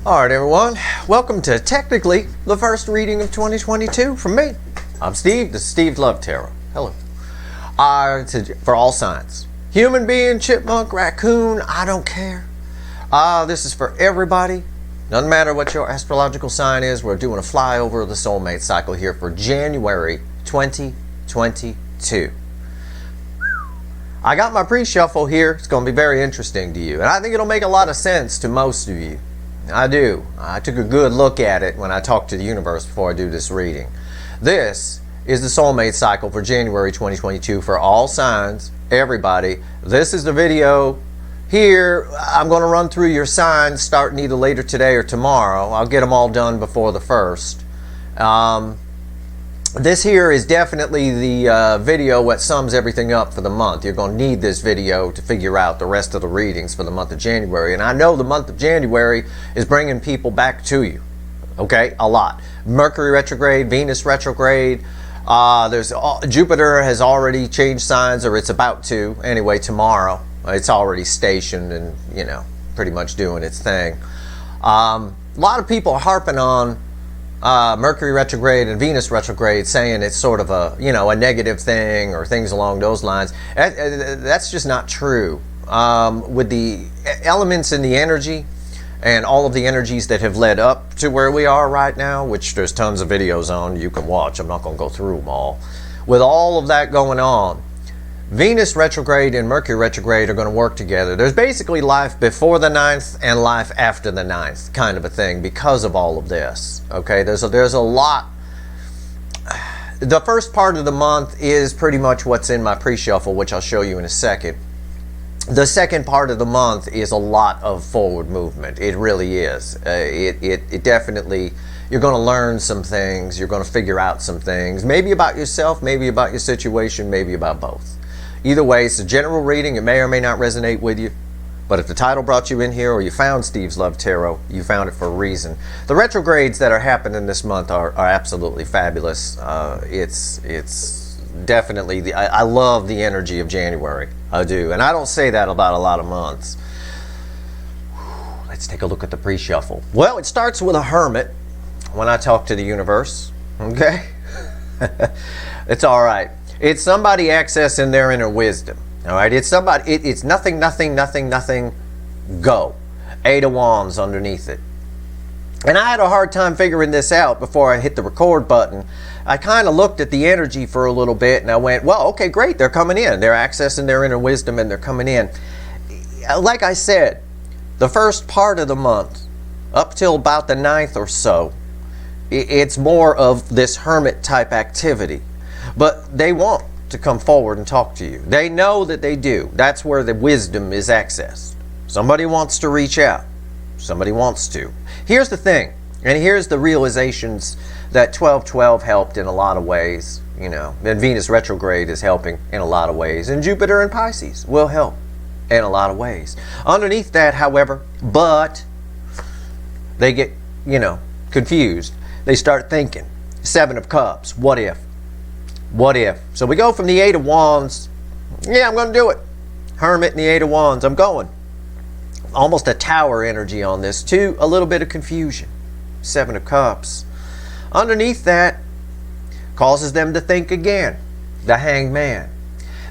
Alright everyone, welcome to technically the first reading of 2022 from me. I'm Steve, this is Steve's Love Tarot. Hello. For all signs. Human being, chipmunk, raccoon, I don't care. This is for everybody. Doesn't matter what your astrological sign is, we're doing a flyover of the soulmate cycle here for January 2022. I got my pre-shuffle here. It's going to be very interesting to you. And I think it'll make a lot of sense to most of you. I do. I took a good look at it when I talked to the universe before I do this reading. This is the soulmate cycle for January 2022 for all signs, everybody. This is the video. Here, I'm going to run through your signs starting either later today or tomorrow. I'll get them all done before the 1st. This here is definitely the video what sums everything up for the month. You're going to need this video to figure out the rest of the readings for the month of January. And I know the month of January is bringing people back to you. Okay, a lot. Mercury retrograde, Venus retrograde. Jupiter has already changed signs, or it's about to. Anyway, tomorrow. It's already stationed and, you know, pretty much doing its thing. A lot of people are harping on Mercury retrograde and Venus retrograde, saying it's sort of a, you know, a negative thing or things along those lines. That's just not true. With the elements in the energy and all of the energies that have led up to where we are right now, which there's tons of videos on you can watch. I'm not going to go through them all. With all of that going on, Venus retrograde and Mercury retrograde are going to work together. There's basically life before the 9th and life after the 9th kind of a thing because of all of this. Okay, there's a lot. The first part of the month is pretty much what's in my pre-shuffle, which I'll show you in a second. The second part of the month is a lot of forward movement. It really is. It definitely, you're going to learn some things. You're going to figure out some things. Maybe about yourself, maybe about your situation, maybe about both. Either way, it's a general reading. It may or may not resonate with you. But if the title brought you in here or you found Steve's Love Tarot, you found it for a reason. The retrogrades that are happening this month are absolutely fabulous. It's definitely, I love the energy of January. I do. And I don't say that about a lot of months. Let's take a look at the pre-shuffle. Well, it starts with a hermit when I talk to the universe. Okay? It's all right. It's somebody accessing their inner wisdom. All right, it's somebody. It's nothing, go. 8 of Wands underneath it. And I had a hard time figuring this out before I hit the record button. I kind of looked at the energy for a little bit and I went, well, okay, great. They're coming in. They're accessing their inner wisdom and they're coming in. Like I said, the first part of the month, up till about the 9th or so, it's more of this hermit type activity. But they want to come forward and talk to you. They know that they do. That's where the wisdom is accessed. Somebody wants to reach out. Somebody wants to. Here's the thing, and here's the realizations that 1212 helped in a lot of ways. You know, and Venus retrograde is helping in a lot of ways, and Jupiter and Pisces will help in a lot of ways. Underneath that, however, but they get, you know, confused. They start thinking, 7 of Cups, what if? What if? So we go from the 8 of Wands. Yeah, I'm going to do it. Hermit and the 8 of Wands. I'm going. Almost a tower energy on this, to a little bit of confusion. 7 of Cups. Underneath that, causes them to think again. The Hanged Man.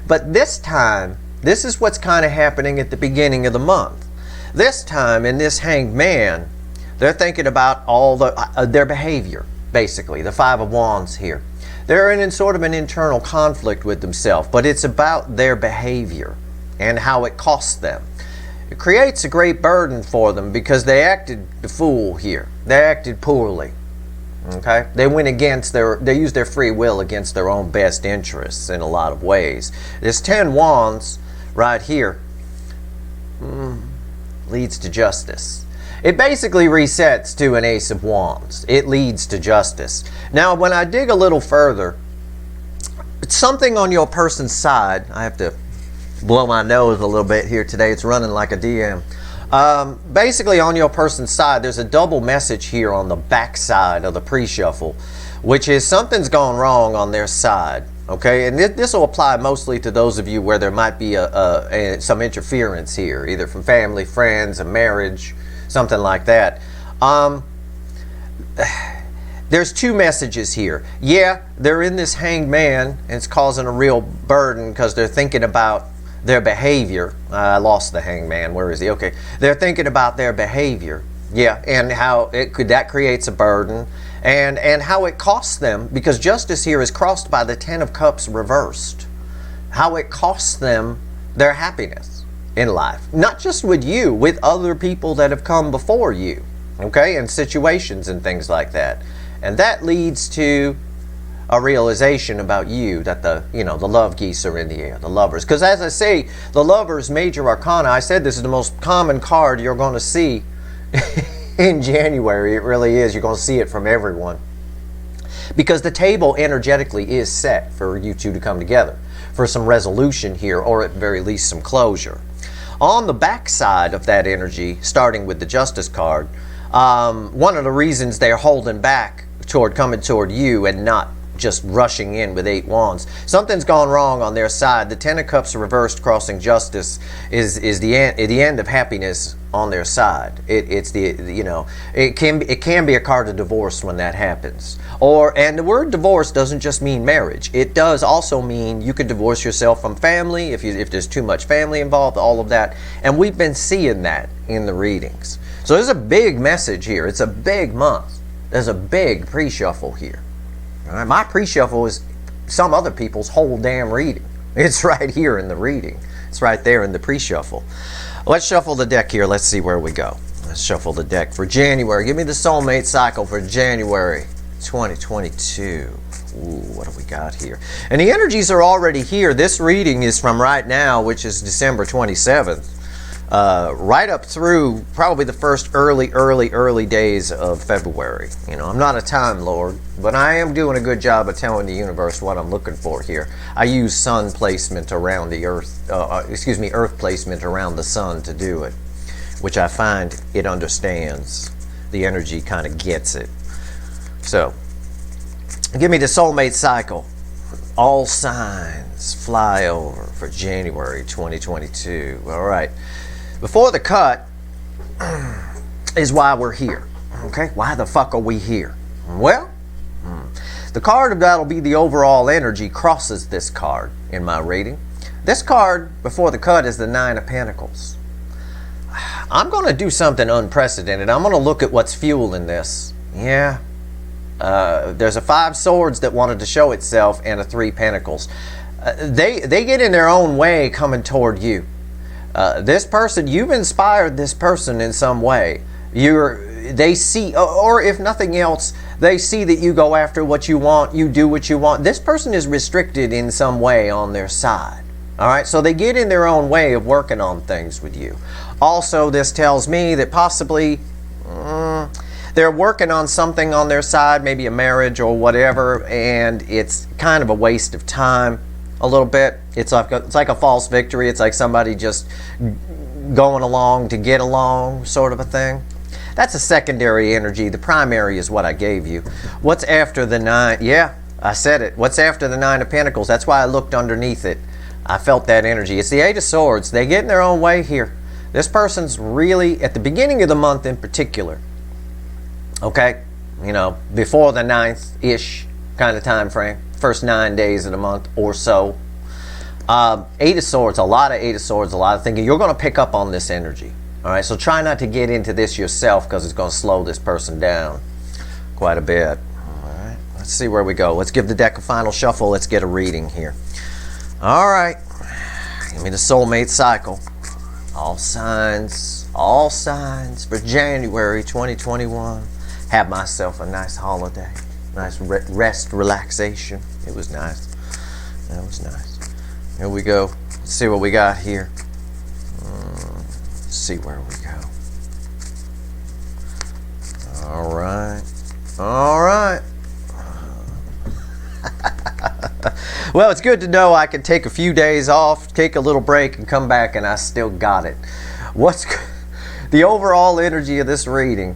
But this time, this is what's kind of happening at the beginning of the month. This time, in this Hanged Man, they're thinking about all their behavior, basically. The 5 of Wands here. They're in sort of an internal conflict with themselves, but it's about their behavior and how it costs them. It creates a great burden for them because they acted the fool here. They acted poorly. Okay? They went against they used their free will against their own best interests in a lot of ways. This 10 Wands right here leads to justice. It basically resets to an Ace of Wands. It leads to justice. Now, when I dig a little further, it's something on your person's side. I have to blow my nose a little bit here today. It's running like a DM. Basically, on your person's side, there's a double message here on the back side of the pre-shuffle, which is something's gone wrong on their side. Okay, and this will apply mostly to those of you where there might be some interference here, either from family, friends, a marriage, something like that. There's two messages here. Yeah, they're in this hanged man, and it's causing a real burden because they're thinking about their behavior. I lost the hanged man. Where is he? Okay. They're thinking about their behavior. Yeah, and how that creates a burden, and how it costs them, because justice here is crossed by the Ten of Cups reversed. How it costs them their happiness in life. Not just with you, with other people that have come before you. Okay, and situations and things like that. And that leads to a realization about you that the love geese are in the air, the lovers. Because as I say, the lovers, major arcana, I said this is the most common card you're going to see in January. It really is. You're going to see it from everyone. Because the table energetically is set for you two to come together, for some resolution here, or at the very least some closure. On the back side of that energy, starting with the Justice card, one of the reasons they're holding back toward coming toward you and not just rushing in with 8 wands. Something's gone wrong on their side. The Ten of Cups reversed crossing justice is the end of happiness on their side. It's it can be a card of divorce when that happens. And the word divorce doesn't just mean marriage. It does also mean you could divorce yourself from family if there's too much family involved, all of that. And we've been seeing that in the readings. So there's a big message here. It's a big month. There's a big pre-shuffle here. All right, my pre-shuffle is some other people's whole damn reading. It's right here in the reading. It's right there in the pre-shuffle. Let's shuffle the deck here. Let's see where we go. Let's shuffle the deck for January. Give me the soulmate cycle for January 2022. Ooh, what do we got here? And the energies are already here. This reading is from right now, which is December 27th. Right up through probably the first early days of February. I'm not a time lord, but I am doing a good job of telling the universe what I'm looking for here. I use sun placement around the earth, earth placement around the sun to do it, which I find it understands. The energy kind of gets it. So, give me the soulmate cycle. All signs fly over for January 2022. All right. Before the cut is why we're here. Okay? Why the fuck are we here? Well, the card that'll be the overall energy crosses this card in my reading. This card before the cut is the Nine of Pentacles. I'm going to do something unprecedented. I'm going to look at what's fueling this. Yeah. There's a 5 swords that wanted to show itself and a 3 pentacles. They get in their own way coming toward you. This person, you've inspired this person in some way. They see, or if nothing else, they see that you go after what you want, you do what you want. This person is restricted in some way on their side. All right, so they get in their own way of working on things with you. Also, this tells me that possibly they're working on something on their side, maybe a marriage or whatever, and it's kind of a waste of time. A little bit. It's like a false victory. It's like somebody just going along to get along, sort of a thing. That's a secondary energy. The primary is what I gave you. What's after the 9? Yeah, I said it. What's after the 9 of Pentacles? That's why I looked underneath it. I felt that energy. It's the 8 of Swords. They get in their own way here. This person's really, at the beginning of the month in particular, okay, before the 9th-ish kind of time frame, first 9 days of the month or so. 8 of Swords, a lot of 8 of Swords, a lot of thinking. You're going to pick up on this energy. All right, so try not to get into this yourself because it's going to slow this person down quite a bit. All right, let's see where we go. Let's give the deck a final shuffle. Let's get a reading here. All right, give me the soulmate cycle. All signs for January 2021. Have myself a nice holiday. Nice rest, relaxation. It was nice. That was nice. Here we go. Let's see what we got here. Let's see where we go. All right. All right. Well, it's good to know I can take a few days off, take a little break, and come back, and I still got it. The overall energy of this reading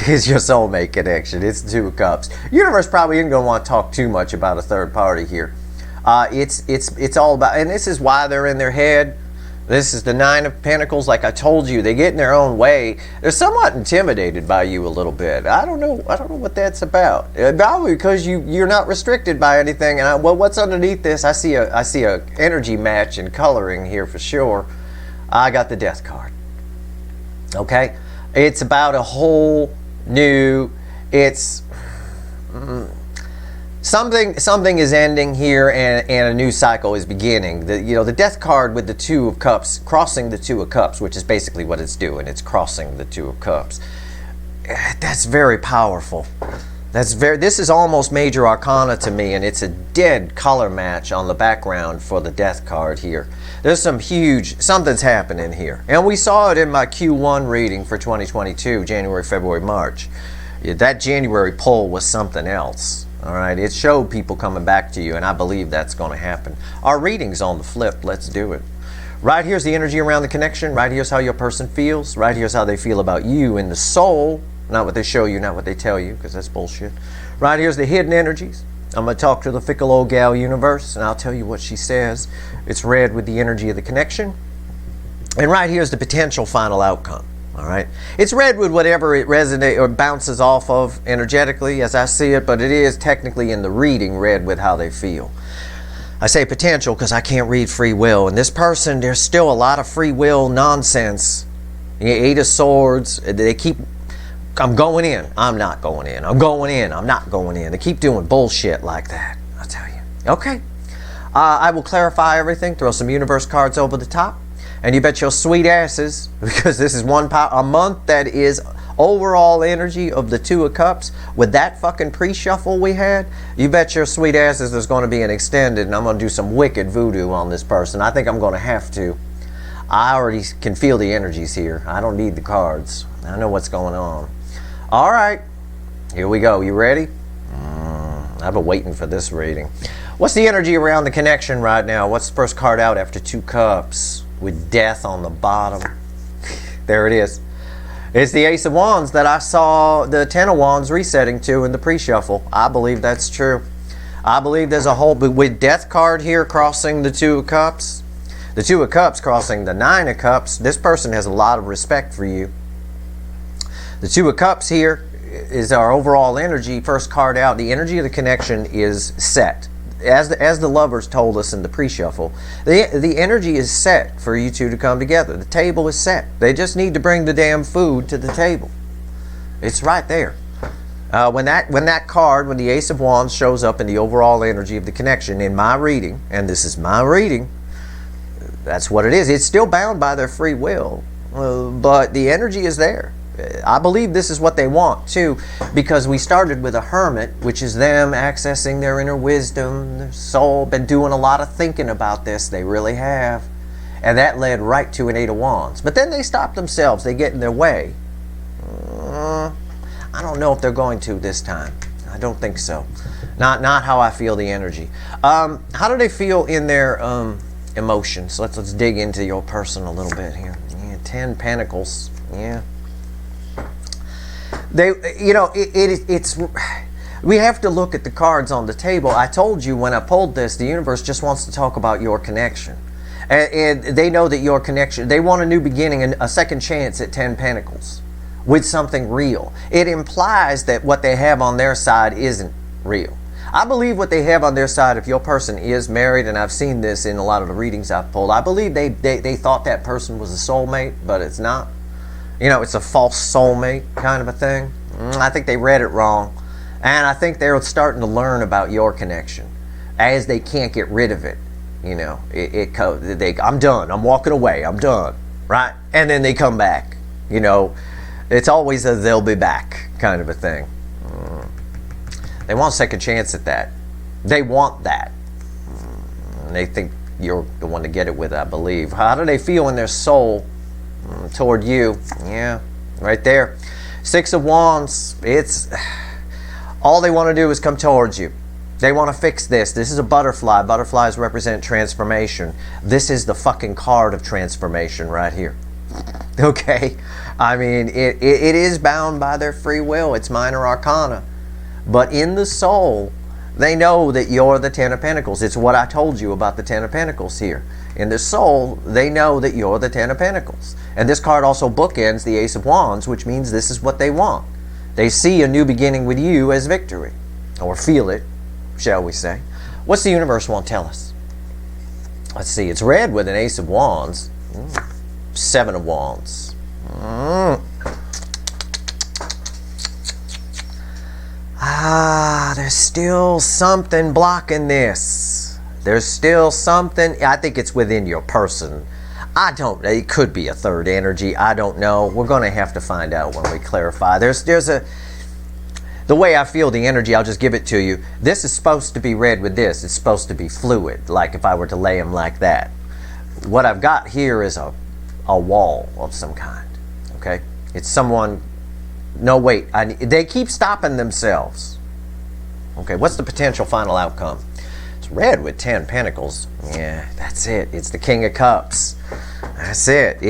is your soulmate connection. It's the 2 of Cups. Universe probably isn't going to want to talk too much about a third party here. It's all about, and this is why they're in their head. This is the Nine of Pentacles. Like I told you, they get in their own way. They're somewhat intimidated by you a little bit. I don't know what that's about. Probably because you're not restricted by anything. And well, what's underneath this? I see a energy match and coloring here for sure. I got the Death card. Okay, it's about a whole new. It's. Something is ending here, and a new cycle is beginning. The Death card with the Two of Cups, crossing the Two of Cups, which is basically what it's doing. It's crossing the Two of Cups. That's very powerful. This is almost major arcana to me, and it's a dead color match on the background for the Death card here. There's something's happening here. And we saw it in my Q1 reading for 2022, January, February, March. That January pull was something else. All right, it showed people coming back to you, and I believe that's going to happen. Our reading's on the flip. Let's do it. Right here's the energy around the connection. Right here's how your person feels. Right here's how they feel about you in the soul. Not what they show you, not what they tell you, because that's bullshit. Right here's the hidden energies. I'm going to talk to the fickle old gal universe, and I'll tell you what she says. It's red with the energy of the connection. And right here's the potential final outcome. All right, it's red with whatever it resonates or bounces off of energetically as I see it, but it is technically in the reading red with how they feel. I say potential because I can't read free will, and this person, there's still a lot of free will nonsense. Eight of Swords, they keep, I'm going in, I'm not going in, I'm going in, I'm not going in. They keep doing bullshit like that, I'll tell you. Okay, I will clarify everything, throw some universe cards over the top. And you bet your sweet asses, because this is a month that is overall energy of the Two of Cups. With that fucking pre-shuffle we had, you bet your sweet asses there's going to be an extended, and I'm going to do some wicked voodoo on this person. I think I'm going to have to. I already can feel the energies here. I don't need the cards. I know what's going on. All right, here we go. You ready? I've been waiting for this reading. What's the energy around the connection right now? What's the first card out after Two Cups? With Death on the bottom. There it is. It's the Ace of Wands that I saw the Ten of Wands resetting to in the pre-shuffle. I believe that's true. I believe there's a whole, but with Death card here crossing the Two of Cups, the Two of Cups crossing the Nine of Cups, this person has a lot of respect for you. The Two of Cups here is our overall energy. First card out, the energy of the connection is set. As the lovers told us in the pre-shuffle, the energy is set for you two to come together. The table is set. They just need to bring the damn food to the table. It's right there. When that card, when the Ace of Wands shows up in the overall energy of the connection in my reading, and this is my reading, that's what it is. It's still bound by their free will, but the energy is there. I believe this is what they want too, because we started with a Hermit, which is them accessing their inner wisdom, their soul, been doing a lot of thinking about this, they really have, and that led right to an Eight of Wands. But then they stop themselves, they get in their way. I don't know if they're going to this time. I don't think so. Not how I feel the energy. How do they feel in their emotions? Let's dig into your person a little bit here. Yeah, 10 Pentacles. Yeah. It's we have to look at the cards on the table. I told you when I pulled this, the universe just wants to talk about your connection, and they know that your connection, they want a new beginning and a second chance at 10 Pentacles with something real. It implies that what they have on their side isn't real. I believe what they have on their side, if your person is married, and I've seen this in a lot of the readings I've pulled, I believe they thought that person was a soulmate, but it's not. You know, it's a false soulmate kind of a thing. I think they read it wrong. And I think they're starting to learn about your connection as they can't get rid of it. You know, I'm done. I'm walking away. I'm done. Right? And then they come back. You know, it's always a they'll be back kind of a thing. They want a second chance at that. They want that. And they think you're the one to get it with, I believe. How do they feel in their soul toward you? Yeah, right there. Six of Wands. It's all they want to do is come towards you. They want to fix this. This is a butterfly. Butterflies represent transformation. This is the fucking card of transformation right here. Okay? I mean, it is bound by their free will. It's minor arcana. But in the soul, They know that you're the Ten of Pentacles. It's what I told you about the Ten of Pentacles here. In their soul, they know that you're the Ten of Pentacles. And this card also bookends the Ace of Wands, which means this is what they want. They see a new beginning with you as victory. Or feel it, shall we say. What's the universe want to tell us? Let's see. It's red with an Ace of Wands. Seven of Wands. There's still something blocking this. There's still something. I think it's within your person. It could be a third energy. I don't know. We're going to have to find out when we clarify. The way I feel the energy, I'll just give it to you. This is supposed to be red with this. It's supposed to be fluid, like if I were to lay them like that. What I've got here is a wall of some kind. Okay? It's someone... No, wait. They keep stopping themselves. Okay, what's the potential final outcome? It's red with 10 Pentacles. Yeah, that's it. It's the King of Cups. That's it.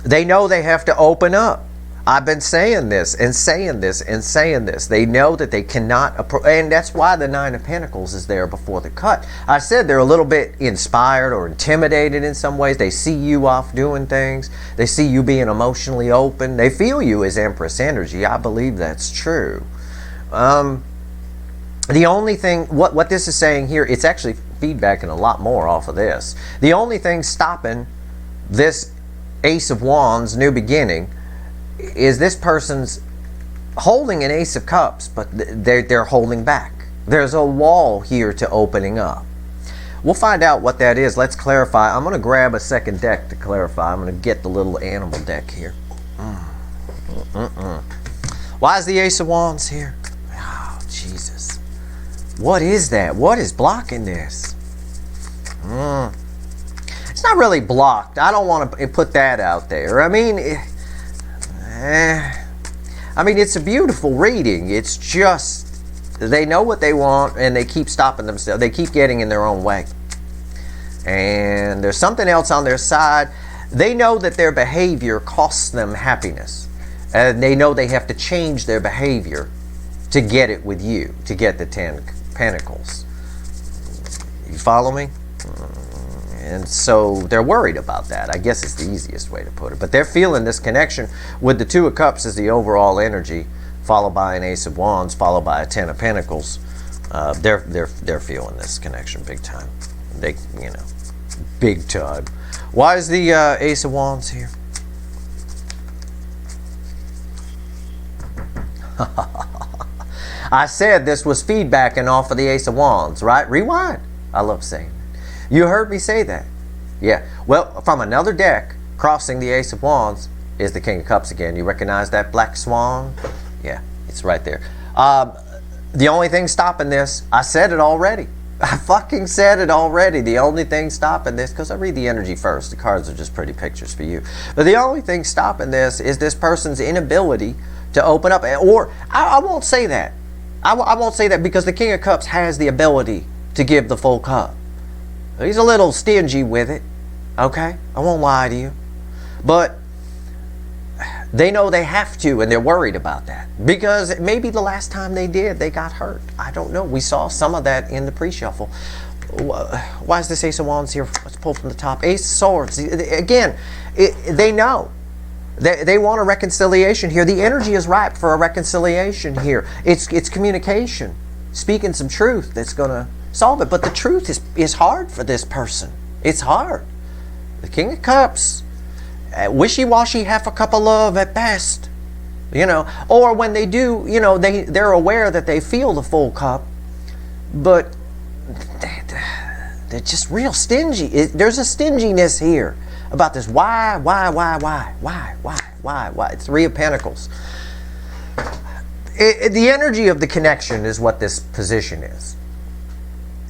They know they have to open up. I've been saying this and saying this and saying this. They know that they cannot, and that's why the Nine of Pentacles is there before the cut. I said they're a little bit inspired or intimidated in some ways. They see you off doing things. They see you being emotionally open. They feel you as Empress energy. I believe that's true. The only thing, what this is saying here, it's actually feedbacking a lot more off of this. The only thing stopping this Ace of Wands, new beginning, is this person's holding an Ace of Cups, but they're holding back. There's a wall here to opening up. We'll find out what that is. Let's clarify. I'm going to grab a second deck to clarify. I'm going to get the little animal deck here. Why is the Ace of Wands here? Oh, Jesus. What is that? What is blocking this? It's not really blocked. I don't want to put that out there. I mean, it's a beautiful reading. It's just they know what they want and they keep stopping themselves. They keep getting in their own way. And there's something else on their side. They know that their behavior costs them happiness. And they know they have to change their behavior to get it with you, to get the 10 Pentacles. You follow me? And so they're worried about that. I guess it's the easiest way to put it. But they're feeling this connection with the Two of Cups as the overall energy, followed by an Ace of Wands, followed by a 10 of Pentacles. They're feeling this connection big time. Big time. Why is the Ace of Wands here? I said this was feedbacking off of the Ace of Wands, right? Rewind. I love saying it. You heard me say that. Yeah. Well, from another deck, crossing the Ace of Wands is the King of Cups again. You recognize that black swan? Yeah, it's right there. The only thing stopping this, I said it already. I fucking said it already. The only thing stopping this, because I read the energy first. The cards are just pretty pictures for you. But the only thing stopping this is this person's inability to open up. Or, I won't say that. I won't say that because the King of Cups has the ability to give the full cup. He's a little stingy with it, okay? I won't lie to you. But they know they have to, and they're worried about that. Because maybe the last time they did, they got hurt. I don't know. We saw some of that in the pre-shuffle. Why is this Ace of Wands here? Let's pull from the top. Ace of Swords. Again, they know. They want a reconciliation here. The energy is ripe for a reconciliation here. It's communication. Speaking some truth that's going to solve it. But the truth is hard for this person. It's hard. The King of Cups, wishy-washy, half a cup of love at best. Or when they do, they're aware that they feel the full cup, but they're just real stingy. There's a stinginess here about this. Why? Three of Pentacles. The energy of the connection is what this position is.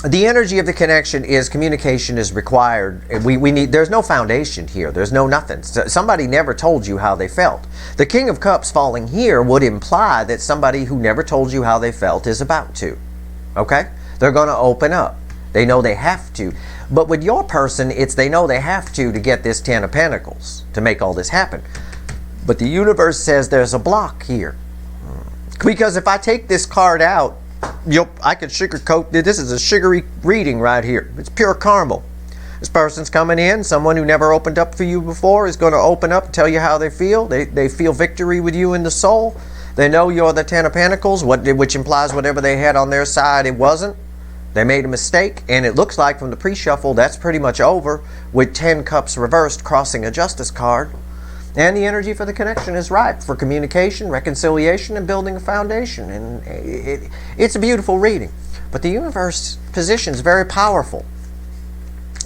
The energy of the connection is communication is required. We need. There's no foundation here. There's no nothing. Somebody never told you how they felt. The King of Cups falling here would imply that somebody who never told you how they felt is about to. Okay? They're going to open up. They know they have to. But with your person, it's they know they have to get this 10 of Pentacles to make all this happen. But the universe says there's a block here. Because if I take this card out, I could sugarcoat this. This is a sugary reading right here. It's pure caramel. This person's coming in. Someone who never opened up for you before is going to open up and tell you how they feel. They feel victory with you in the soul. They know you're the Ten of Pentacles, which implies whatever they had on their side, it wasn't. They made a mistake, and it looks like from the pre-shuffle that's pretty much over with 10 cups reversed crossing a justice card. And the energy for the connection is ripe for communication, reconciliation, and building a foundation. And it's a beautiful reading. But the universe position is very powerful.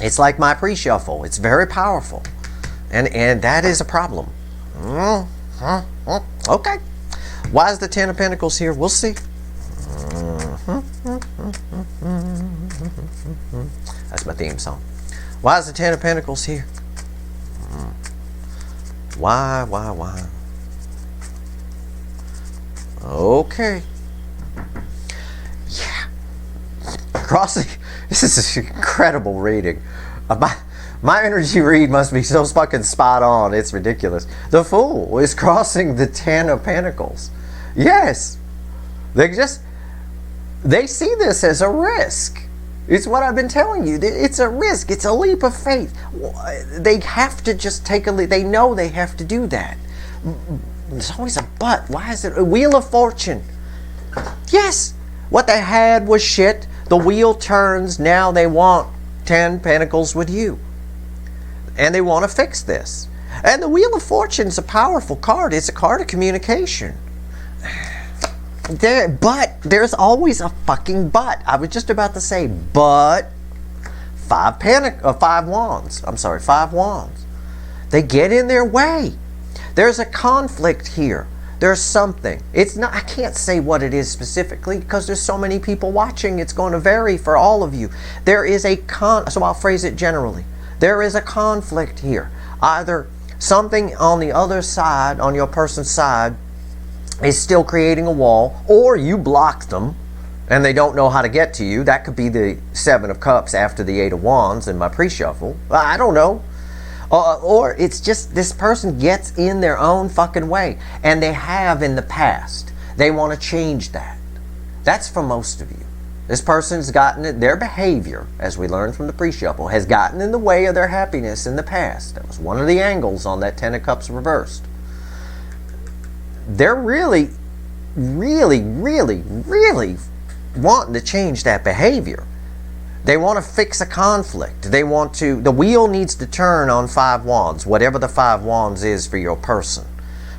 It's like my pre-shuffle. It's very powerful. And that is a problem. Okay. Why is the Ten of Pentacles here? We'll see. That's my theme song. Why is the Ten of Pentacles here? Why? Okay. Yeah. Crossing. This is an incredible reading. My energy read must be so fucking spot on. It's ridiculous. The Fool is crossing the Ten of Pentacles. Yes. They see this as a risk. It's what I've been telling you. It's a risk. It's a leap of faith. They have to just take a leap. They know they have to do that. There's always a but. Why is it a Wheel of Fortune? Yes. What they had was shit. The wheel turns. Now they want 10 Pentacles with you. And they want to fix this. And the Wheel of Fortune is a powerful card. It's a card of communication. But there's always a fucking but. I was just about to say, but five wands. I'm sorry, 5 wands. They get in their way. There's a conflict here. There's something. It's not. I can't say what it is specifically because there's so many people watching. It's going to vary for all of you. There is a so I'll phrase it generally. There is a conflict here. Either something on the other side, on your person's side, is still creating a wall, or you block them and they don't know how to get to you. That could be the 7 of Cups after the 8 of Wands in my pre-shuffle. I don't know. Or it's just this person gets in their own fucking way, and they have in the past. They want to change that. That's for most of you. This person's gotten it, their behavior, as we learned from the pre-shuffle, has gotten in the way of their happiness in the past. That was one of the angles on that 10 of Cups reversed. They're really, really, really, really wanting to change that behavior. They want to fix a conflict. They want to, the wheel needs to turn on 5 wands, whatever the 5 wands is for your person.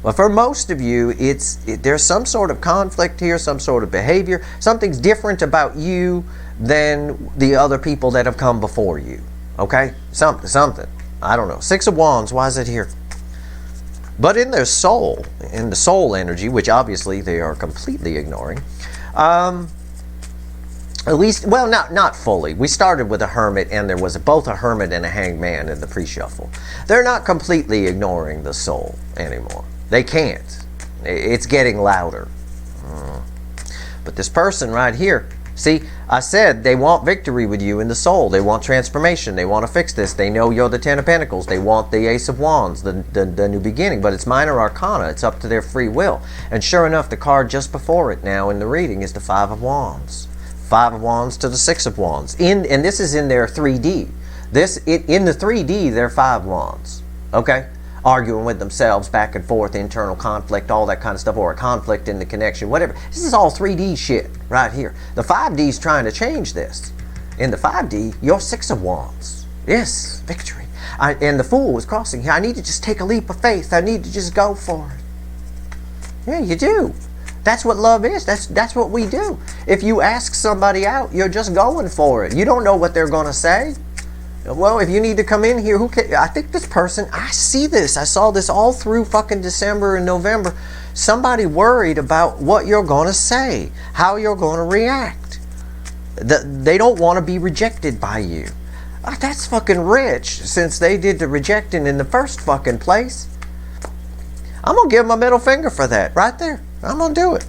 But for most of you, there's some sort of conflict here, some sort of behavior. Something's different about you than the other people that have come before you. Okay? Something. I don't know. 6 of Wands, why is it here? But in their soul, in the soul energy, which obviously they are completely ignoring, at least, well, not fully. We started with a Hermit, and there was both a Hermit and a Hanged Man in the pre-shuffle. They're not completely ignoring the soul anymore. They can't. It's getting louder. But this person right here, see, I said they want victory with you in the soul. They want transformation. They want to fix this. They know you're the 10 of Pentacles. They want the Ace of Wands, the new beginning. But it's minor arcana. It's up to their free will. And sure enough, the card just before it now in the reading is the 5 of Wands. 5 of Wands to the 6 of Wands. And this is in their 3D. In the 3D, they're 5 wands. Okay? Arguing with themselves back and forth, internal conflict, all that kind of stuff, or a conflict in the connection, whatever. This is all 3D shit right here. The 5D is trying to change this. In the 5D, you're 6 of Wands. Yes, victory. And the Fool was crossing here. I need to just take a leap of faith. I need to just go for it. Yeah, you do. That's what love is. That's what we do. If you ask somebody out, you're just going for it. You don't know what they're going to say. Well, if you need to come in here, who cares? I think this person, I see this. I saw this all through fucking December and November. Somebody worried about what you're going to say, how you're going to react. They don't want to be rejected by you. That's fucking rich, since they did the rejecting in the first fucking place. I'm going to give them a middle finger for that, right there. I'm going to do it.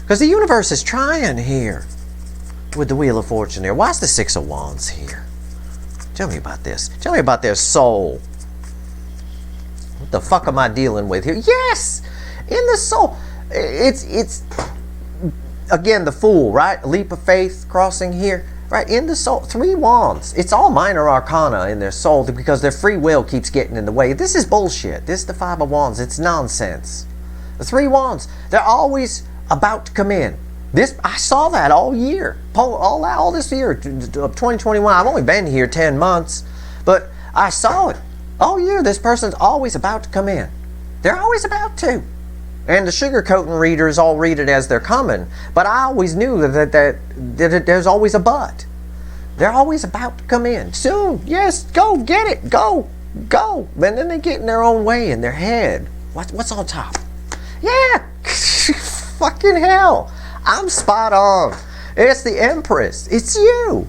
Because the universe is trying here with the Wheel of Fortune there. Why's the 6 of Wands here? Tell me about this. Tell me about their soul. What the fuck am I dealing with here? Yes! In the soul. It's again, the Fool, right? Leap of faith crossing here, right? In the Soul, 3 wands. It's all minor arcana in their soul because their free will keeps getting in the way. This is bullshit. This is the 5 of wands. It's nonsense. The 3 wands, they're always about to come in. I saw that all year, all this year of 2021. I've only been here 10 months, but I saw it all year. This person's always about to come in. They're always about to. And the sugarcoating readers all read it as they're coming, but I always knew that there's always a but. They're always about to come in. Soon, yes, go, get it, go. And then they get in their own way in their head. What's on top? Yeah, fucking hell. I'm spot on. It's the Empress. It's you.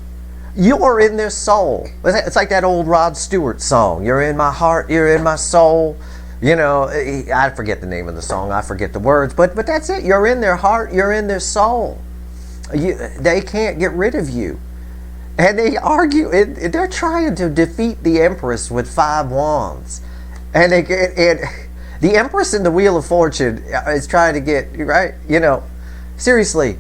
You're in their soul. It's like that old Rod Stewart song. You're in my heart, you're in my soul. You know, I forget the name of the song. I forget the words. But that's it. You're in their heart, you're in their soul. They can't get rid of you. And they argue. They're trying to defeat the Empress with 5 wands. And the Empress in the Wheel of Fortune is trying to get, right? You know, seriously,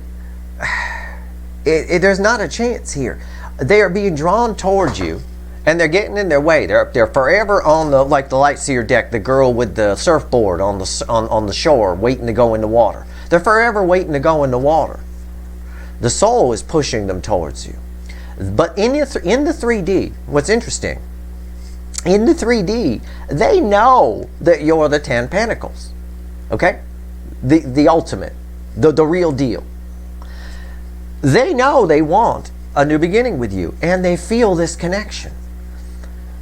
there's not a chance here. They are being drawn towards you, and they're getting in their way. They're forever on the Lightseer deck, the girl with the surfboard on the shore, waiting to go in the water. They're forever waiting to go in the water. The soul is pushing them towards you. But in the 3D, what's interesting, in the 3D, they know that you're the 10 Pentacles. Okay? The ultimate. The real deal. They know they want a new beginning with you, and they feel this connection.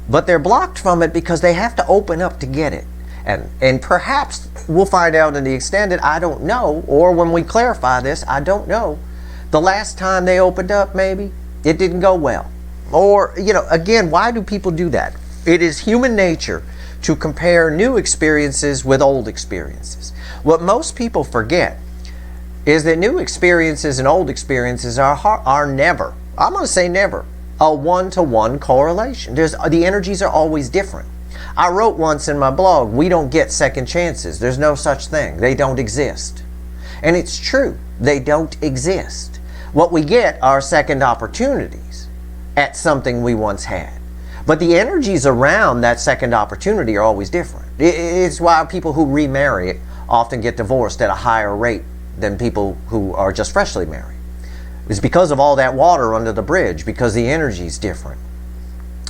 But they're blocked from it because they have to open up to get it. And perhaps we'll find out in the extended, I don't know, or when we clarify this, I don't know. The last time they opened up, maybe, it didn't go well. Or, you know, again, why do people do that? It is human nature to compare new experiences with old experiences. What most people forget is that new experiences and old experiences are never, I'm going to say never, a one-to-one correlation. The energies are always different. I wrote once in my blog, we don't get second chances. There's no such thing. They don't exist. And it's true. They don't exist. What we get are second opportunities at something we once had. But the energies around that second opportunity are always different. It's why people who remarry often get divorced at a higher rate than people who are just freshly married. It's because of all that water under the bridge, because the energy is different.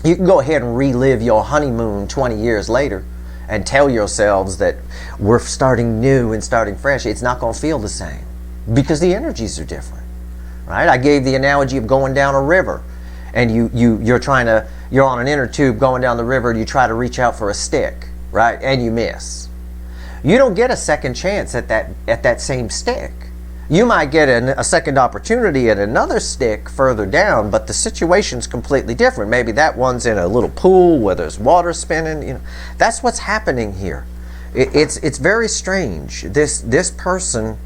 You can go ahead and relive your honeymoon 20 years later and tell yourselves that we're starting new and starting fresh. It's not going to feel the same because the energies are different, right? I gave the analogy of going down a river, and you're on an inner tube going down the river, and you try to reach out for a stick, right? And you miss. You don't get a second chance at that same stick. You might get a second opportunity at another stick further down, but the situation's completely different. Maybe that one's in a little pool where there's water spinning. You know, that's what's happening here. It's very strange. This person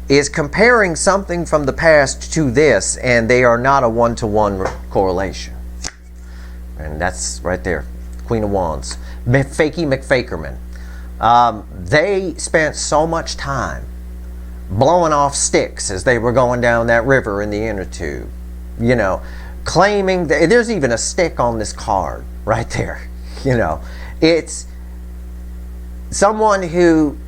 is comparing something from the past to this, and they are not a one-to-one correlation. And that's right there, Queen of Wands, Fakey McFakerman. They spent so much time blowing off sticks as they were going down that river in the inner tube, you know, claiming that there's even a stick on this card right there. You know, it's someone who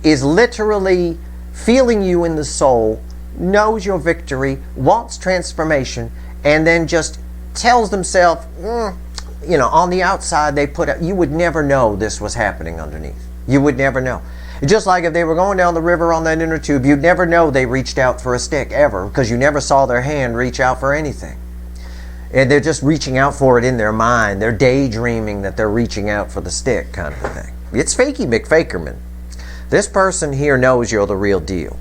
is literally feeling you in the soul, knows your victory, wants transformation, and then just tells themselves, you know, on the outside they put up, you would never know this was happening underneath. You would never know. Just like if they were going down the river on that inner tube, you'd never know they reached out for a stick ever, because you never saw their hand reach out for anything. And they're just reaching out for it in their mind. They're daydreaming that they're reaching out for the stick, kind of a thing. It's Fakey McFakerman. This person here knows you're the real deal.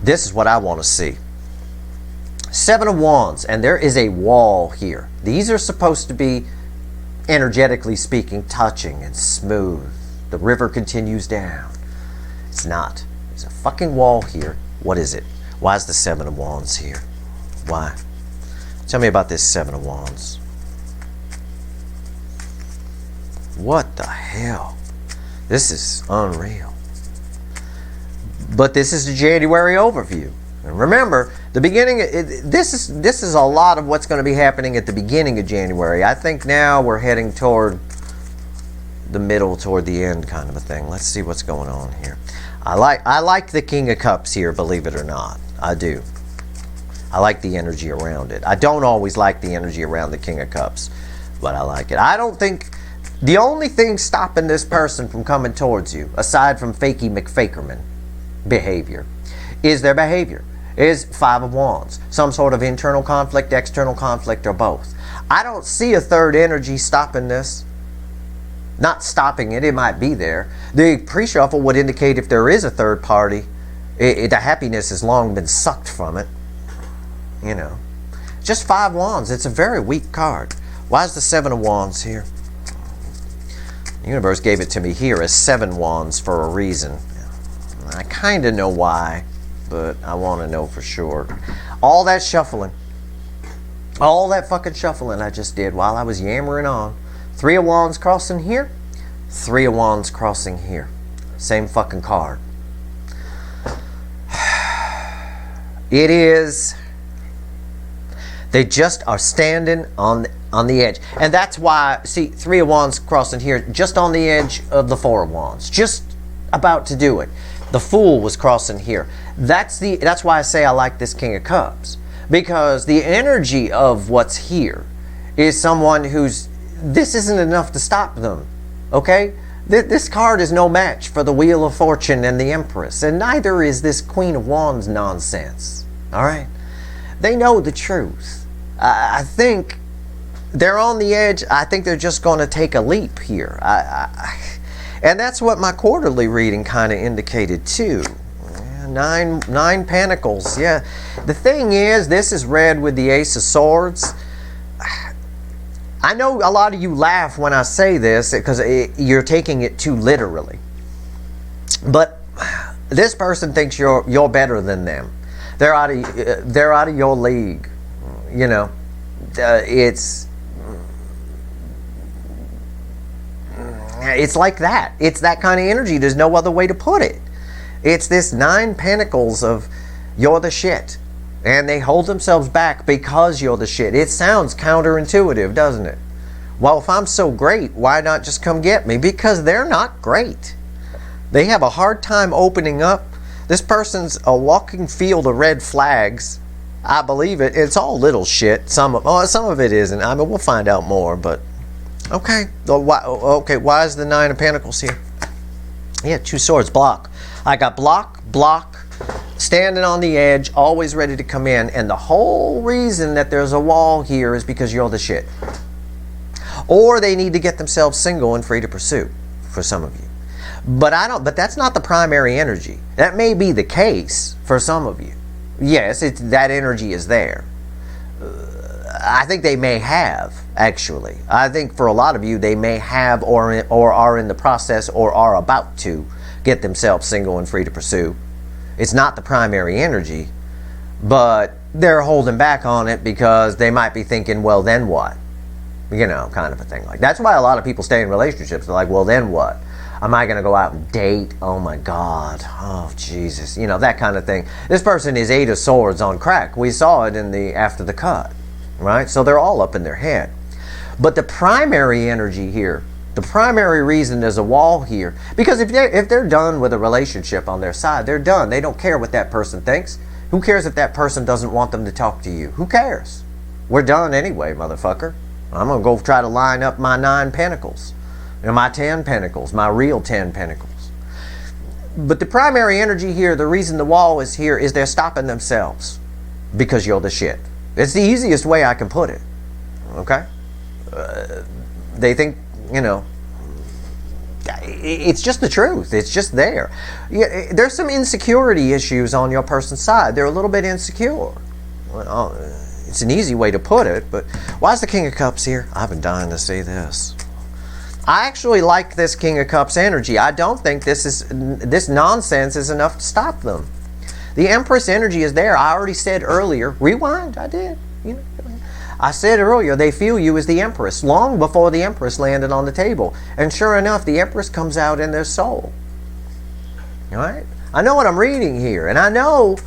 This is what I want to see. 7 of Wands, and there is a wall here. These are supposed to be, energetically speaking, touching and smooth. The river continues down. It's not. There's a fucking wall here. What is it? Why is the 7 of Wands here? Why? Tell me about this 7 of Wands. What the hell? This is unreal. But this is the January overview. And remember, the beginning, this is a lot of what's going to be happening at the beginning of January. I think now we're heading toward the middle, toward the end kind of a thing. Let's see what's going on here. I like the King of Cups here, believe it or not. I do. I like the energy around it. I don't always like the energy around the King of Cups, but I like it. I don't think the only thing stopping this person from coming towards you, aside from fakey McFakerman behavior, is their behavior. Is Five of Wands. Some sort of internal conflict, external conflict, or both. I don't see a third energy stopping this. Not stopping it, it might be there. The pre-shuffle would indicate if there is a third party, the happiness has long been sucked from it. You know. Just 5 Wands. It's a very weak card. Why is the 7 of Wands here? The universe gave it to me here as 7 Wands for a reason. I kind of know why, but I want to know for sure. All that shuffling. All that fucking shuffling I just did while I was yammering on. 3 of Wands crossing here. 3 of Wands crossing here. Same fucking card. It is... They just are standing on the edge. And that's why, see, 3 of Wands crossing here, just on the edge of the 4 of Wands. Just about to do it. The Fool was crossing here. That's why I say I like this King of Cups. Because the energy of what's here is someone who's... This isn't enough to stop them. Okay? This card is no match for the Wheel of Fortune and the Empress. And neither is this Queen of Wands nonsense. Alright? They know the truth. I think they're on the edge. I think they're just going to take a leap here. And that's what my quarterly reading kind of indicated too. Nine Pentacles. Yeah. The thing is, this is read with the Ace of Swords. I know a lot of you laugh when I say this because you're taking it too literally. But this person thinks you're better than them. They're out of your league. You know, it's like that. It's that kind of energy. There's no other way to put it. It's this 9 Pentacles of you're the shit. And they hold themselves back because you're the shit. It sounds counterintuitive, doesn't it? Well, if I'm so great, why not just come get me? Because they're not great. They have a hard time opening up. This person's a walking field of red flags. I believe it. It's all little shit. Some of it isn't. I mean, we'll find out more, but... Okay. Why is the 9 of Pentacles here? Yeah, 2 swords. Block. I got block, standing on the edge, always ready to come in. And the whole reason that there's a wall here is because you're the shit. Or they need to get themselves single and free to pursue, for some of you. But that's not the primary energy. That may be the case for some of you. Yes, that energy is there. I think they may have, actually. I think for a lot of you, they may have or are in the process or are about to get themselves single and free to pursue. It's not the primary energy, but they're holding back on it because they might be thinking, well, then what? You know, kind of a thing. Like that's why a lot of people stay in relationships. They're like, well, then what? Am I going to go out and date? Oh my God. Oh Jesus. You know, that kind of thing. This person is 8 of Swords on crack. We saw it in the after the cut. Right? So they're all up in their head. But the primary energy here, the primary reason there's a wall here, because if they're done with a relationship on their side, they're done. They don't care what that person thinks. Who cares if that person doesn't want them to talk to you? Who cares? We're done anyway, motherfucker. I'm going to go try to line up my 9 Pentacles. You know, my 10 Pentacles, my real 10 Pentacles. But the primary energy here, the reason the wall is here is they're stopping themselves because you're the shit. It's the easiest way I can put it. Okay? They think, you know, it's just the truth. It's just there. Yeah, there's some insecurity issues on your person's side. They're a little bit insecure. Well, it's an easy way to put it, but why is the King of Cups here? I've been dying to see this. I actually like this King of Cups energy. I don't think this nonsense is enough to stop them. The Empress energy is there. I already said earlier. Rewind. I did. You know, I said earlier they feel you as the Empress long before the Empress landed on the table. And sure enough, the Empress comes out in their soul. All right? I know what I'm reading here, and I know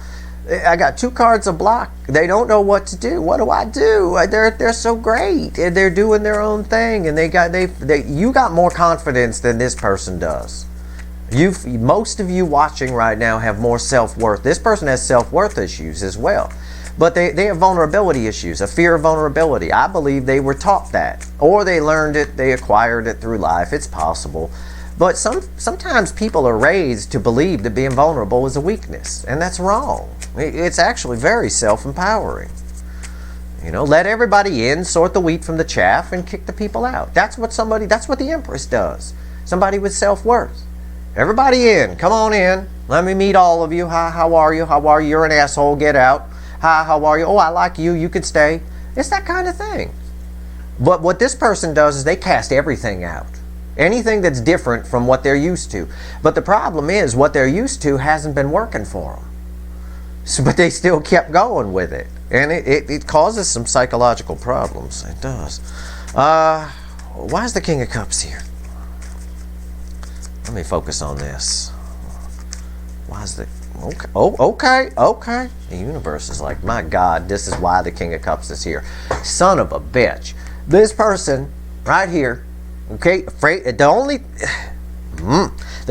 I got 2 cards of block. They don't know what to do. What do I do? They're so great. They're doing their own thing, and you got more confidence than this person does. Most of you watching right now have more self-worth. This person has self-worth issues as well. But they have vulnerability issues, a fear of vulnerability. I believe they were taught that. Or they learned it, they acquired it through life. It's possible. But sometimes people are raised to believe that being vulnerable is a weakness. And that's wrong. It's actually very self-empowering. You know, let everybody in, sort the wheat from the chaff, and kick the people out. That's what the Empress does. Somebody with self-worth. Everybody in. Come on in. Let me meet all of you. Hi, how are you? How are you? You're an asshole. Get out. Hi, how are you? Oh, I like you. You can stay. It's that kind of thing. But what this person does is they cast everything out. Anything that's different from what they're used to. But the problem is what they're used to hasn't been working for them. So, but they still kept going with it. And it causes some psychological problems. It does. Why is the King of Cups here? Let me focus on this. Why is the... Okay. Oh, okay. The universe is like, my God, this is why the King of Cups is here. Son of a bitch. This person right here, okay, the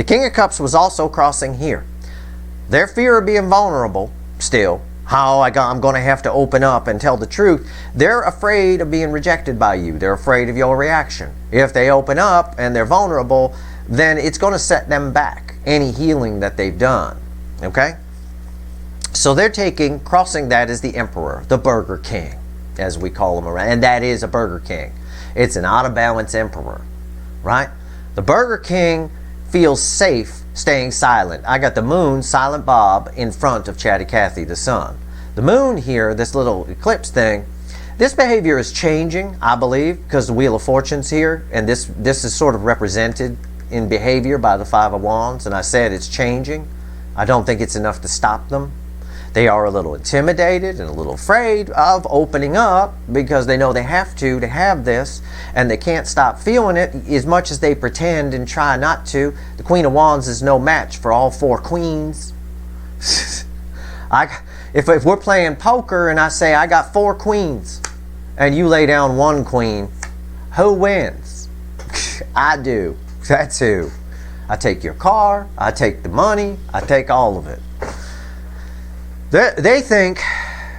King of Cups was also crossing here. Their fear of being vulnerable, still, I'm going to have to open up and tell the truth. They're afraid of being rejected by you. They're afraid of your reaction. If they open up and they're vulnerable, then it's going to set them back, any healing that they've done. Okay? So they're crossing that as the Emperor, the Burger King, as we call him around. And that is a Burger King. It's an out-of-balance Emperor, right? The Burger King feels safe staying silent. I got the Moon, Silent Bob, in front of Chatty Cathy, the Sun. The Moon here, this little eclipse thing, this behavior is changing, I believe, because the Wheel of Fortune's here, and this is sort of represented in behavior by the Five of Wands, and I said it's changing. I don't think it's enough to stop them. They are a little intimidated and a little afraid of opening up because they know they have to have this, and they can't stop feeling it as much as they pretend and try not to. The Queen of Wands is no match for all 4 queens. If we're playing poker and I say I got 4 queens and you lay down 1 queen, who wins? I do. That's who. I take your car, I take the money, I take all of it. They think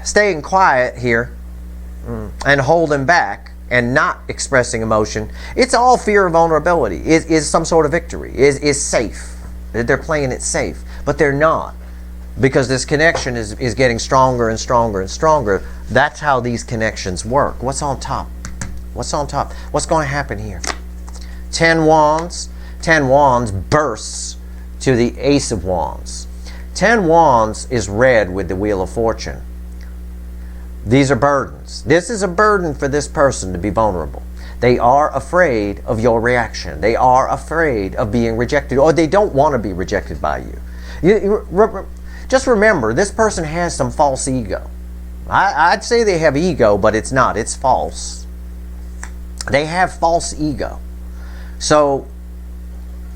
staying quiet here and holding back and not expressing emotion, it's all fear of vulnerability, is some sort of victory, is safe. They're playing it safe, but they're not. Because this connection is getting stronger and stronger and stronger. That's how these connections work. What's on top? What's on top? What's going to happen here? 10 Wands. 10 Wands bursts to the Ace of Wands. 10 Wands is red with the Wheel of Fortune. These are burdens. This is a burden for this person to be vulnerable. They are afraid of your reaction. They are afraid of being rejected, or they don't want to be rejected by you. Just remember, this person has some false ego. I'd say they have ego, but it's not. It's false. They have false ego. So,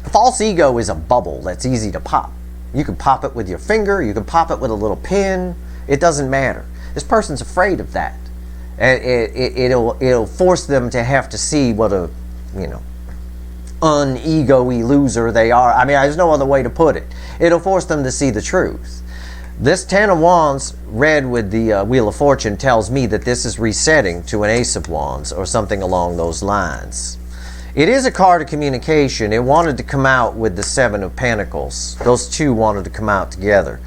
false ego is a bubble that's easy to pop. You can pop it with your finger. You can pop it with a little pin. It doesn't matter. This person's afraid of that. It'll force them to have to see what a, un-ego-y loser they are. I mean, there's no other way to put it. It'll force them to see the truth. This 10 of Wands, red with the Wheel of Fortune, tells me that this is resetting to an Ace of Wands or something along those lines. It is a card of communication. It wanted to come out with the 7 of Pentacles. Those two wanted to come out together.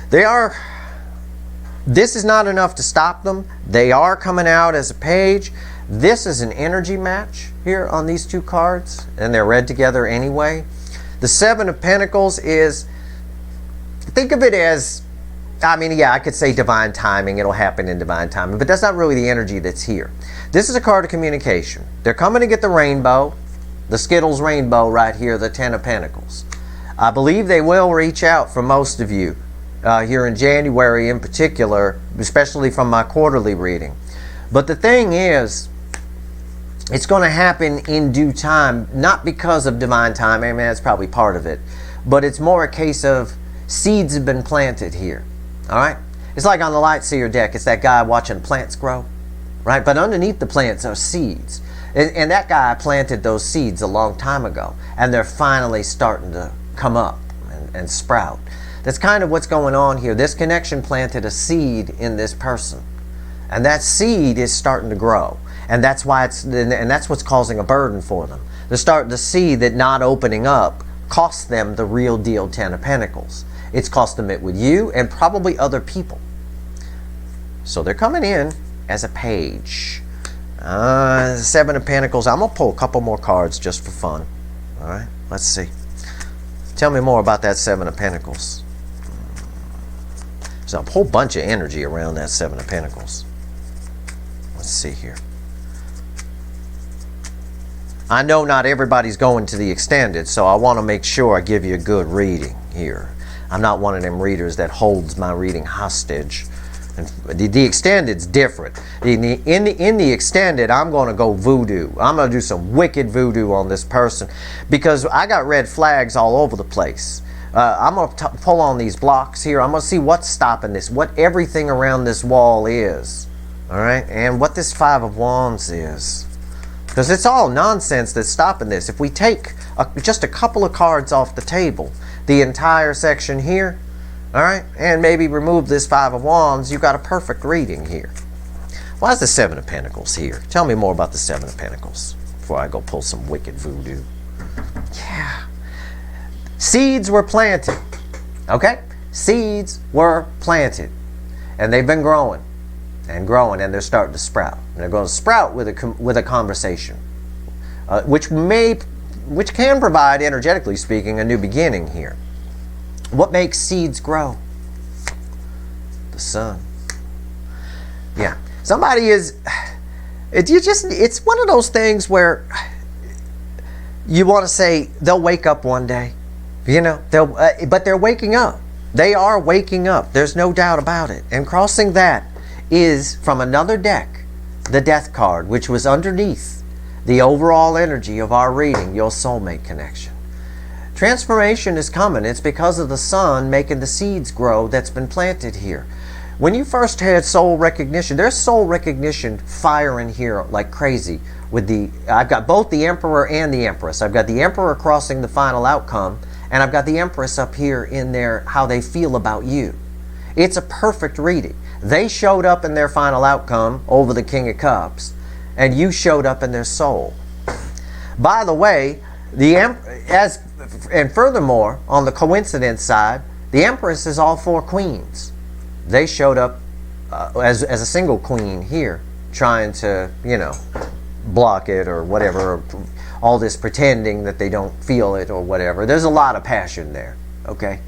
This is not enough to stop them. They are coming out as a page. This is an energy match here on these 2 cards, and they're read together anyway. The 7 of Pentacles is, think of it as, I could say divine timing. It'll happen in divine timing, but that's not really the energy that's here. This is a card of communication. They're coming to get the rainbow, the Skittles rainbow right here, the 10 of Pentacles. I believe they will reach out for most of you here in January in particular, especially from my quarterly reading. But the thing is, it's going to happen in due time, not because of divine timing. That's probably part of it. But it's more a case of seeds have been planted here. All right? It's like on the light seer deck, it's that guy watching plants grow, right? But underneath the plants are seeds. And that guy planted those seeds a long time ago, and they're finally starting to come up and sprout. That's kind of what's going on here. This connection planted a seed in this person, and that seed is starting to grow. And that's why and that's what's causing a burden for them. They're starting to see that not opening up costs them the real deal 10 of Pentacles. It's cost them it with you and probably other people. So they're coming in as a page. 7 of Pentacles. I'm going to pull a couple more cards just for fun. All right, let's see. Tell me more about that 7 of Pentacles. There's a whole bunch of energy around that 7 of Pentacles. Let's see here. I know not everybody's going to the extended, so I want to make sure I give you a good reading here. I'm not one of them readers that holds my reading hostage. And the extended's different. In the extended, I'm going to go voodoo. I'm going to do some wicked voodoo on this person because I got red flags all over the place. I'm going to pull on these blocks here. I'm going to see what's stopping this, what everything around this wall is. All right? And what this 5 of Wands is. Because it's all nonsense that's stopping this. If we take just a couple of cards off the table, the entire section here, all right, and maybe remove this 5 of Wands, you've got a perfect reading here. Why is the 7 of Pentacles here? Tell me more about the 7 of Pentacles before I go pull some wicked voodoo. Yeah. Seeds were planted. Okay? Seeds were planted. And they've been growing and growing, and they're starting to sprout. And they're going to sprout with a conversation, which can provide, energetically speaking, a new beginning here. What makes seeds grow? The sun. Yeah. Somebody is, it's one of those things where you want to say they'll wake up one day, you know, but they're waking up. They are waking up. There's no doubt about it. And crossing that is from another deck, the Death card, which was underneath the overall energy of our reading, your soulmate connection. Transformation is coming. It's because of the sun making the seeds grow that's been planted here. When you first had soul recognition, there's soul recognition firing here like crazy. I've got both the Emperor and the Empress. I've got the Emperor crossing the final outcome, and I've got the Empress up here in there, how they feel about you. It's a perfect reading. They showed up in their final outcome over the King of Cups, and you showed up in their soul. By the way, and furthermore, on the coincidence side, the Empress is all 4 queens. They showed up as a single queen here, trying to, you know, block it or whatever, or all this pretending that they don't feel it or whatever. There's a lot of passion there, okay?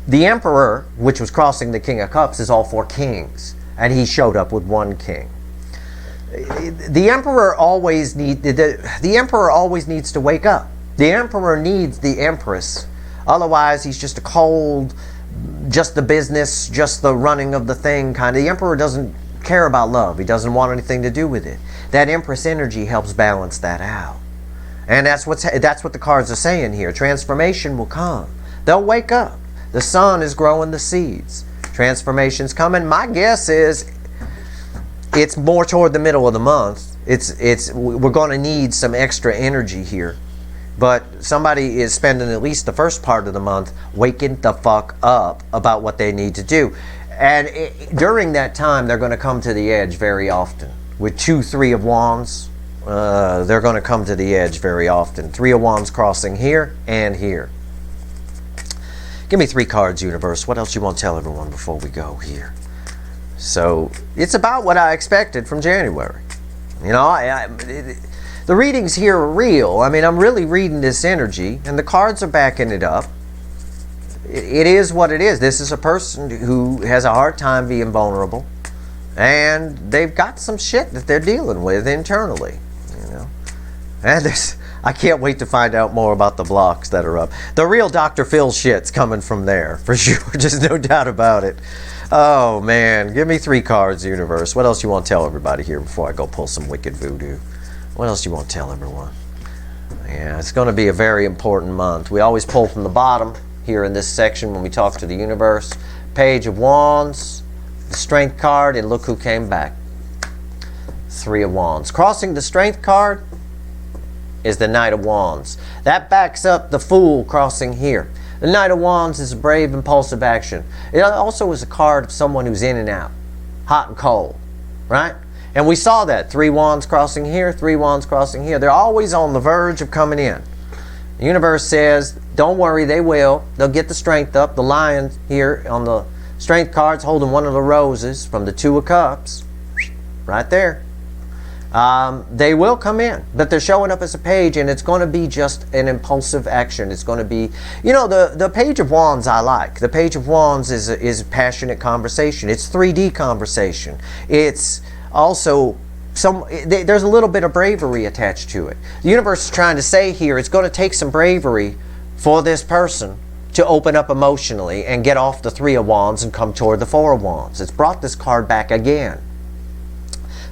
The Emperor, which was crossing the King of Cups, is all 4 kings, and he showed up with 1 king. The Emperor always needs to wake up. The Emperor needs the Empress. Otherwise, he's just a cold, just the business, just the running of the thing kind of. The Emperor doesn't care about love. He doesn't want anything to do with it. That Empress energy helps balance that out. And that's what the cards are saying here. Transformation will come. They'll wake up. The sun is growing the seeds. Transformation's coming. My guess is it's more toward the middle of the month. We're going to need some extra energy here. But somebody is spending at least the first part of the month waking the fuck up about what they need to do. And during that time, they're going to come to the edge very often. With 2, 3 of Wands, they're going to come to the edge very often. 3 of Wands crossing here and here. Give me 3 cards, universe. What else you want to tell everyone before we go here? So, it's about what I expected from January. You know, the readings here are real. I mean, I'm really reading this energy, and the cards are backing it up. It is what it is. This is a person who has a hard time being vulnerable, and they've got some shit that they're dealing with internally, you know. And I can't wait to find out more about the blocks that are up. The real Dr. Phil shit's coming from there, for sure. Just no doubt about it. Oh, man. Give me 3 cards, universe. What else you want to tell everybody here before I go pull some wicked voodoo? What else do you want to tell everyone? Yeah, it's going to be a very important month. We always pull from the bottom here in this section when we talk to the universe. Page of Wands, the Strength card, and look who came back. Three of Wands. Crossing the Strength card is the Knight of Wands. That backs up the Fool crossing here. The Knight of Wands is a brave, impulsive action. It also is a card of someone who's in and out, hot and cold, right? And we saw that. 3 Wands crossing here, 3 Wands crossing here. They're always on the verge of coming in. The universe says, don't worry, they will. They'll get the strength up. The Lion here on the Strength card's holding one of the roses from the 2 of Cups. Right there. They will come in, but they're showing up as a page, and it's going to be just an impulsive action. It's going to be, you know, the Page of Wands I like. The Page of Wands is passionate conversation. It's 3D conversation. It's also there's a little bit of bravery attached to it. The universe is trying to say here, it's going to take some bravery for this person to open up emotionally and get off the 3 of Wands and come toward the 4 of Wands. It's brought this card back again.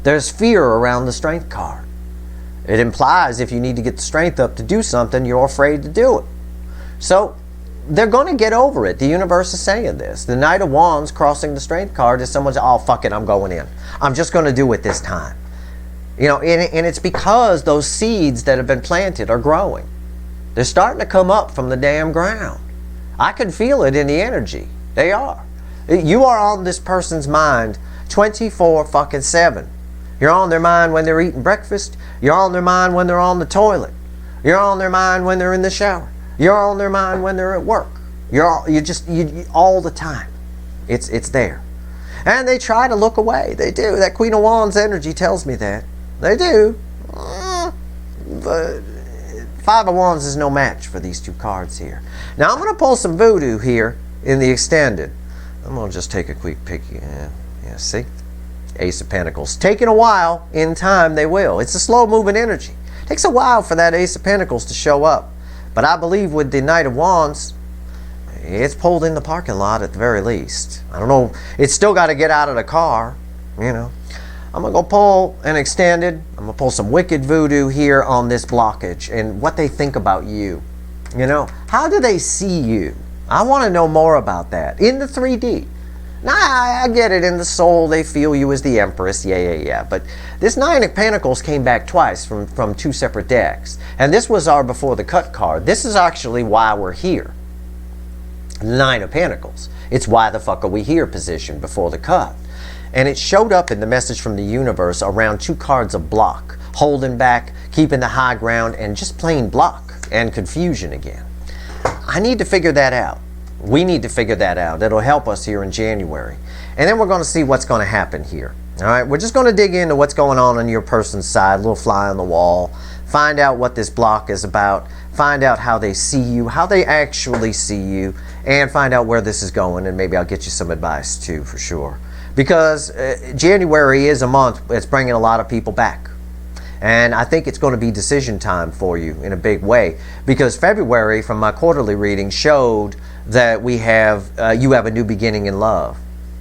There's fear around the Strength card. It implies if you need to get the strength up to do something, you're afraid to do it. So they're going to get over it. The universe is saying this. The Knight of Wands crossing the Strength card is someone's, oh, fuck it, I'm going in. I'm just going to do it this time. You know, and it's because those seeds that have been planted are growing. They're starting to come up from the damn ground. I can feel it in the energy. They are. You are on this person's mind 24/7. You're on their mind when they're eating breakfast. You're on their mind when they're on the toilet. You're on their mind when they're in the shower. You're on their mind when they're at work. You all the time. It's there. And they try to look away. They do. That Queen of Wands energy tells me that. They do. But 5 of Wands is no match for these 2 cards here. Now I'm going to pull some voodoo here in the extended. I'm going to just take a quick pick. Yeah, see? Ace of Pentacles. Taking a while. In time they will. It's a slow moving energy. It takes a while for that Ace of Pentacles to show up. But I believe with the Knight of Wands, it's pulled in the parking lot at the very least. I don't know. It's still got to get out of the car, you know. I'm going to go pull an extended. I'm going to pull some wicked voodoo here on this blockage and what they think about you. You know, how do they see you? I want to know more about that in the 3D. Nah, I get it. In the soul, they feel you as the Empress. Yeah. But this 9 of Pentacles came back twice from 2 separate decks. And this was our Before the Cut card. This is actually why we're here. 9 of Pentacles. It's why the fuck are we here position before the cut. And it showed up in the message from the universe around 2 cards of block. Holding back, keeping the high ground, and just plain block and confusion again. I need to figure that out. We need to figure that out. It'll help us here in January. And then we're going to see what's going to happen here. All right, we're just going to dig into what's going on your person's side, a little fly on the wall. Find out what this block is about. Find out how they see you, how they actually see you, and find out where this is going. And maybe I'll get you some advice too, for sure. Because January is a month that's bringing a lot of people back. And I think it's going to be decision time for you in a big way. Because February, from my quarterly reading, showed that we have you have a new beginning in love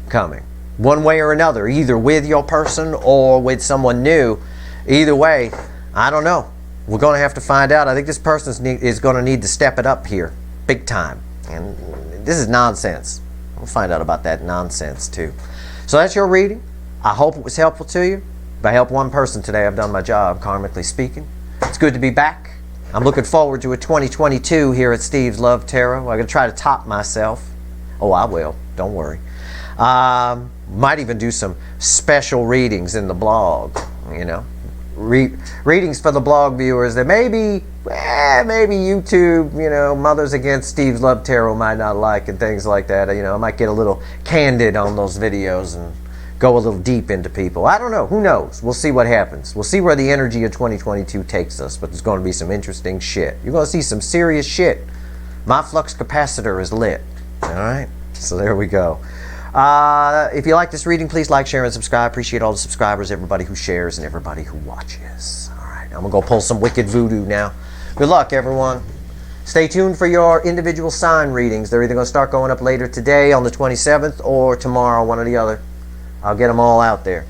coming. One way or another, either with your person or with someone new. Either way, I don't know. We're going to have to find out. I think this person is going to need to step it up here, big time. And this is nonsense. We'll find out about that nonsense too. So that's your reading. I hope it was helpful to you. If I helped one person today, I've done my job, karmically speaking. It's good to be back. I'm looking forward to a 2022 here at Steve's Love Tarot. I'm going to try to top myself. Oh, I will. Don't worry. Might even do some special readings in the blog, you know. Readings for the blog viewers that maybe YouTube, you know, Mothers Against Steve's Love Tarot might not like and things like that. You know, I might get a little candid on those videos and go a little deep into people. I don't know. Who knows? We'll see what happens. We'll see where the energy of 2022 takes us, but there's going to be some interesting shit. You're going to see some serious shit. My flux capacitor is lit. All right? So there we go. If you like this reading, please like, share, and subscribe. Appreciate all the subscribers, everybody who shares, and everybody who watches. All right, I'm going to go pull some wicked voodoo now. Good luck, everyone. Stay tuned for your individual sign readings. They're either going to start going up later today on the 27th or tomorrow, one or the other. I'll get them all out there.